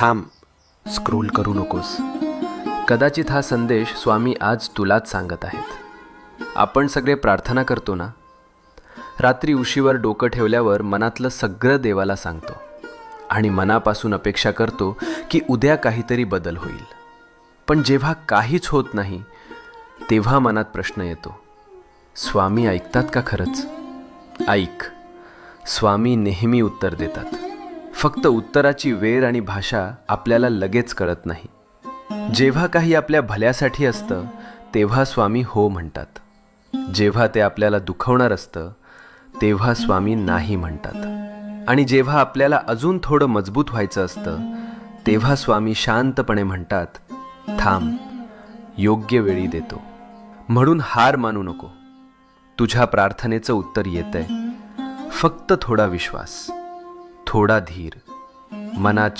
थांब, स्क्रोल करू नकोस. कदाचित हा संदेश स्वामी आज तुलाच सांगत आहेत. आपण सगळे प्रार्थना करतो ना, रात्री उशीवर डोकं ठेवल्यावर मनातलं सगळं देवाला सांगतो आणि मनापासून अपेक्षा करतो की उद्या काहीतरी बदल होईल. पण जेव्हा काहीच होत नाही तेव्हा मनात प्रश्न येतो, स्वामी ऐकतात का खरंच? ऐक, स्वामी नेहमी उत्तर देतात. फक्त उत्तराची वेळ आणि भाषा आपल्याला लगेच कळत नाही. जेव्हा काही आपल्या भल्यासाठी असतं तेव्हा स्वामी हो म्हणतात. जेव्हा ते आपल्याला दुखवणार असतं तेव्हा स्वामी नाही म्हणतात. आणि जेव्हा आपल्याला अजून थोडं मजबूत व्हायचं असतं तेव्हा स्वामी शांतपणे म्हणतात, थांब, योग्य वेळी देतो. म्हणून हार मानू नको. तुझ्या प्रार्थनेचं उत्तर येतंय. फक्त थोडा विश्वास, थोडा धीर, मनात